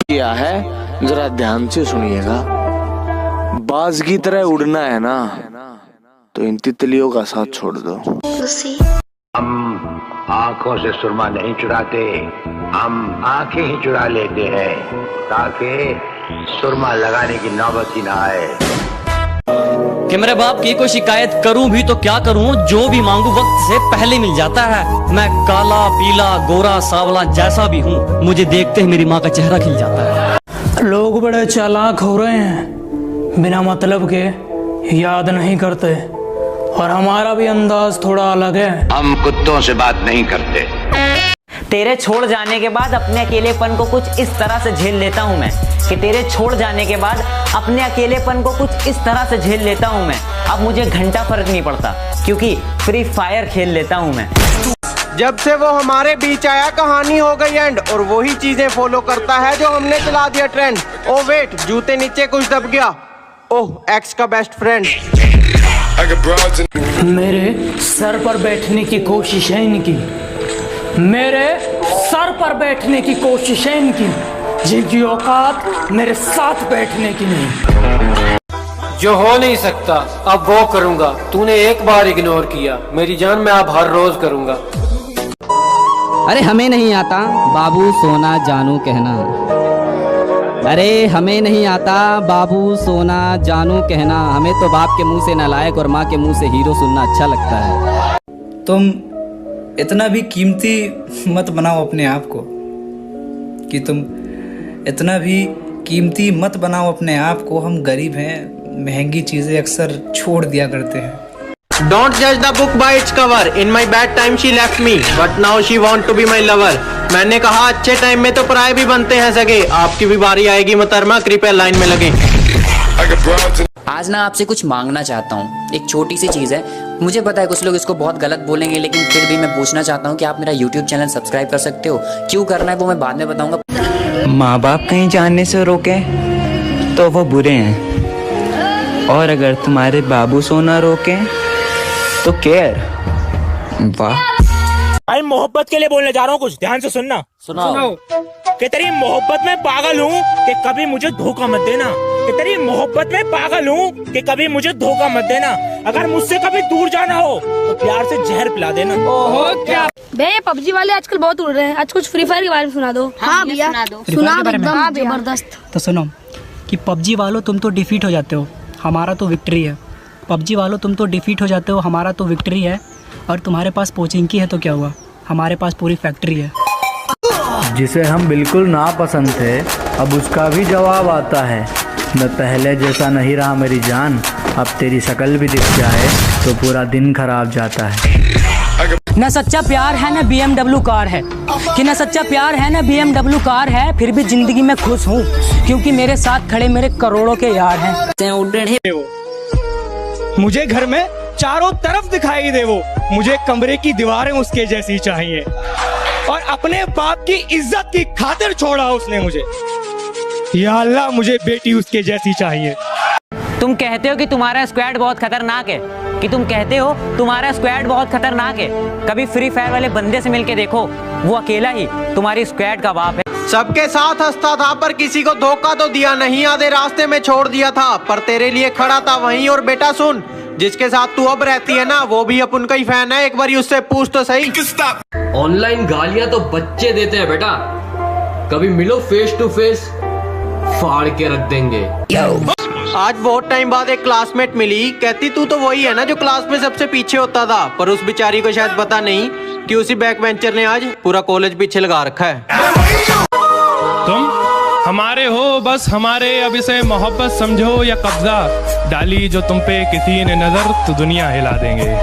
किया है, जरा ध्यान से सुनिएगा। बाज की तरह उड़ना है ना, तो इन तितलियों का साथ छोड़ दो। हम आंखों से सुरमा नहीं चुराते, हम आंखें ही चुरा लेते हैं ताकि सुरमा लगाने की नौबत ही ना आए। कि मेरे बाप की कोई शिकायत करूं भी तो क्या करूं, जो भी मांगू वक्त से पहले मिल जाता है। मैं काला पीला गोरा सांवला जैसा भी हूं, मुझे देखते ही मेरी माँ का चेहरा खिल जाता है। लोग बड़े चालाक हो रहे हैं, बिना मतलब के याद नहीं करते, और हमारा भी अंदाज थोड़ा अलग है। हम कुत्तों से बात नहीं करते। तेरे छोड़ जाने के बाद अपने अकेलेपन को कुछ इस तरह से झेल लेता हूँ मैं, कि तेरे छोड़ जाने के बाद अपने अकेलेपन को कुछ इस तरह से झेल लेता हूँ मैं। अब मुझे घंटा फर्क नहीं पड़ता, क्योंकि फ्री फायर खेल लेता हूँ मैं। जब से वो हमारे बीच आया कहानी हो गई एंड, और वही चीजें फॉलो करता है जो हमने चला दिया ट्रेंड। ओ वेट, जूते नीचे कुछ दब गया। ओह, एक्स का बेस्ट फ्रेंड। मेरे सर पर बैठने की कोशिश है इनकी, मेरे सर पर बैठने की कोशिश है इनकी, जिनकी औकात मेरे साथ बैठने की नहीं। जो हो नहीं सकता अब वो करूंगा। तूने एक बार इग्नोर किया मेरी जान, मैं अब हर रोज करूंगा। अरे हमें नहीं आता बाबू सोना जानू कहना, अरे हमें नहीं आता बाबू सोना जानू कहना, हमें तो बाप के मुंह से नालायक और माँ के मुंह से हीरो सुनना अच्छा लगता है। तुम इतना भी कीमती मत बनाओ अपने आप को, कि तुम इतना भी कीमती मत बनाओ अपने आप को। हम गरीब हैं, महंगी चीज़ें अक्सर छोड़ दिया करते हैं। Don't judge the book by its cover. In my bad time she left me, but now she want to be my lover. मैंने कहा अच्छे टाइम में तो पराये भी बनते हैं सगे, आपकी भी बारी आएगी मोहतरमा, कृपया लाइन में लगे। आज ना आपसे कुछ मांगना चाहता हूँ, एक छोटी सी चीज़ है। मुझे पता है कुछ लोग इसको बहुत गलत बोलेंगे, लेकिन फिर भी मैं पूछना चाहता हूँ कि आप मेरा YouTube चैनल सब्सक्राइब कर सकते हो। क्यों करना है वो मैं बाद में बताऊँगा। माँ बाप कहीं जाने से रोके तो वो बुरे हैं, और अगर तुम्हारे बाबू सोना रोके तो केयर। वाह भाई, मोहब्बत के लिए बोलने जा रहा हूँ, कुछ ध्यान से सुनना। सुनाओ। कि तेरी मोहब्बत में पागल हूँ कि कभी मुझे धोखा मत देना, कि तेरी मोहब्बत में पागल हूँ कि कभी मुझे धोखा मत देना। अगर मुझसे कभी दूर जाना हो तो प्यार से जहर पिला देना। ओहो क्या बे, पबजी वाले आजकल बहुत उड़ रहे हैं, आज कुछ फ्री फायर के बारे में सुना दो। हाँ भैया सुना दो, एकदम जबरदस्त। तो सुनो कि पबजी वालों तुम तो डिफीट हो जाते हो, हमारा तो विक्ट्री है। पबजी वालों तुम तो डिफीट हो जाते हो, हमारा तो विक्ट्री है। और तुम्हारे पास पोचिंकी है तो क्या हुआ, हमारे पास पूरी फैक्ट्री है। जिसे हम बिल्कुल ना पसंद थे, अब उसका भी जवाब आता है। मैं पहले जैसा नहीं रहा मेरी जान, अब तेरी शक्ल भी दिख जाए तो पूरा दिन खराब जाता है। न सच्चा प्यार है न BMW कार है, कि न सच्चा प्यार है न BMW कार है, फिर भी जिंदगी में खुश हूँ क्योंकि मेरे साथ खड़े मेरे करोड़ों के यार हैं। मुझे घर में चारों तरफ दिखाई दे वो, मुझे कमरे की दीवारें उसके जैसी चाहिए, और अपने बाप की इज्जत की खातिर छोड़ा उसने मुझे। या अल्लाह, मुझे बेटी उसके जैसी चाहिए। तुम कहते हो कि तुम्हारा स्क्वाड बहुत खतरनाक है, कि तुम कहते हो तुम्हारा स्क्वाड बहुत खतरनाक है। कभी फ्री फायर वाले बंदे से मिलके देखो, वो अकेला ही तुम्हारी स्क्वाड का बाप है। सबके साथ हंसता था पर किसी को धोखा तो दिया नहीं, आधे रास्ते में छोड़ दिया था पर तेरे लिए खड़ा था वहीं। और बेटा सुन, जिसके साथ तू अब रहती है ना, वो भी अपन का ही फैन है, एक बार उससे पूछ तो सही। ऑनलाइन गालियां तो बच्चे देते हैं बेटा, कभी मिलो फेस टू फेस, फाड़ के रख देंगे। आज बहुत टाइम बाद एक क्लासमेट मिली, कहती तू तो वही है ना जो क्लास में सबसे पीछे होता था। पर उस बेचारी को शायद पता नहीं कि उसी बैक बेंचर ने आज पूरा कॉलेज पीछे लगा रखा है। तुम हमारे हो बस हमारे, अब इसे मोहब्बत समझो या कब्जा, डाली जो तुम पे किसी ने नजर तो दुनिया हिला देंगे।